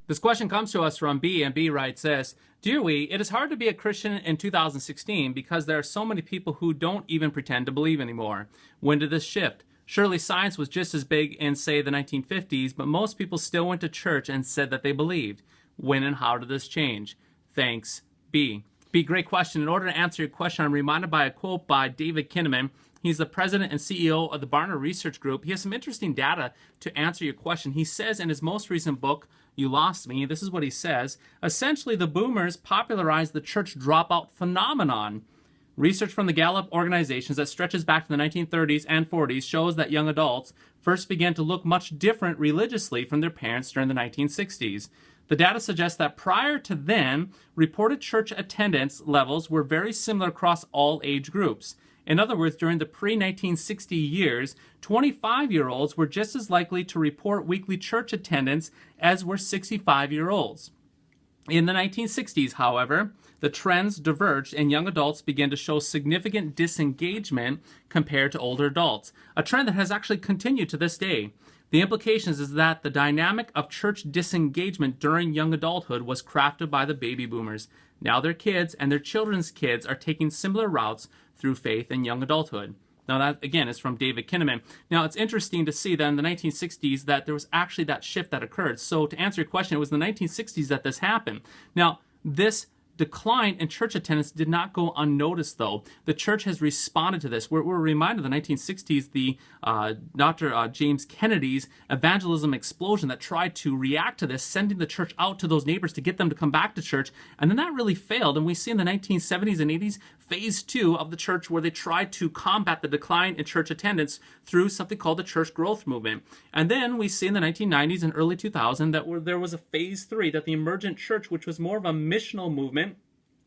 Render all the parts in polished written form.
This question comes to us from B, and B writes this: Dear we, it is hard to be a Christian in 2016 because there are so many people who don't even pretend to believe anymore. When did this shift? Surely science was just as big in, say, the 1950s, but most people still went to church and said that they believed. When and how did this change? Thanks, B. B, great question. In order to answer your question, I'm reminded by a quote by David Kinnaman. He's the president and CEO of the Barna Research Group. He has some interesting data to answer your question. He says in his most recent book, You Lost Me, this is what he says: essentially, the boomers popularized the church dropout phenomenon. Research from the Gallup organizations that stretches back to the 1930s and 40s shows that young adults first began to look much different religiously from their parents during the 1960s. The data suggests that prior to then, reported church attendance levels were very similar across all age groups. In other words, during the pre-1960 years, 25-year-olds were just as likely to report weekly church attendance as were 65-year-olds. In the 1960s, however, the trends diverged and young adults began to show significant disengagement compared to older adults, a trend that has actually continued to this day. The implications is that the dynamic of church disengagement during young adulthood was crafted by the baby boomers. Now their kids and their children's kids are taking similar routes through faith in young adulthood. Now that, again, is from David Kinnaman. Now it's interesting to see that in the 1960s that there was actually that shift that occurred. So to answer your question, it was in the 1960s that this happened. Now, this decline in church attendance did not go unnoticed, though. The church has responded to this. We're reminded of the 1960s, the Dr. James Kennedy's evangelism explosion that tried to react to this, sending the church out to those neighbors to get them to come back to church. And then that really failed. And we see in the 1970s and 80s, phase two of the church, where they tried to combat the decline in church attendance through something called the church growth movement. And then we see in the 1990s and early 2000s that there was a phase three, that the emergent church, which was more of a missional movement,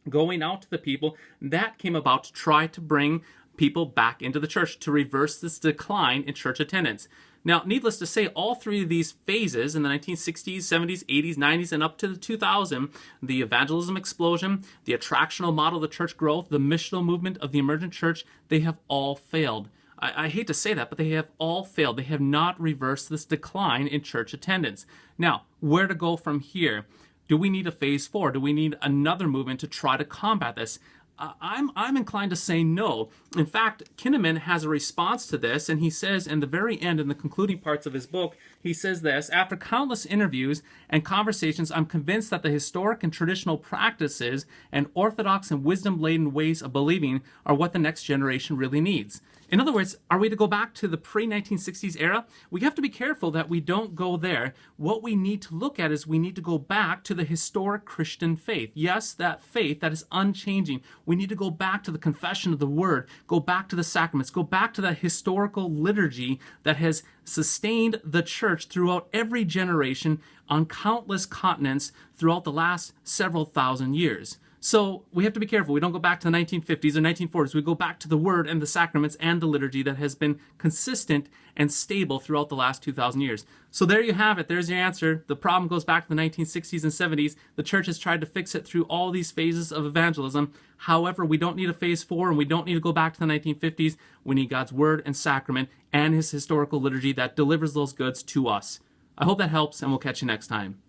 going out to the people, that came about to try to bring people back into the church to reverse this decline in church attendance. Now, needless to say, all three of these phases in the 1960s, 70s, 80s, 90s, and up to the 2000, the evangelism explosion, the attractional model of the church growth, the missional movement of the emergent church, they have all failed. I hate to say that, but they have all failed. They have not reversed this decline in church attendance. Now, where to go from here? Do we need a phase four? Do we need another movement to try to combat this? I'm inclined to say no. In fact, Kinnaman has a response to this, and he says in the very end, in the concluding parts of his book, he says this: after countless interviews and conversations, I'm convinced that the historic and traditional practices and orthodox and wisdom-laden ways of believing are what the next generation really needs. In other words, are we to go back to the pre-1960s era? We have to be careful that we don't go there. What we need to look at is we need to go back to the historic Christian faith. Yes, that faith that is unchanging. We need to go back to the confession of the word, go back to the sacraments, go back to that historical liturgy that has sustained the church throughout every generation on countless continents throughout the last several thousand years. So we have to be careful. We don't go back to the 1950s or 1940s. We go back to the word and the sacraments and the liturgy that has been consistent and stable throughout the last 2,000 years. So there you have it. There's your answer. The problem goes back to the 1960s and 70s. The church has tried to fix it through all these phases of evangelism. However, we don't need a phase four, and we don't need to go back to the 1950s. We need God's word and sacrament and his historical liturgy that delivers those goods to us. I hope that helps, and we'll catch you next time.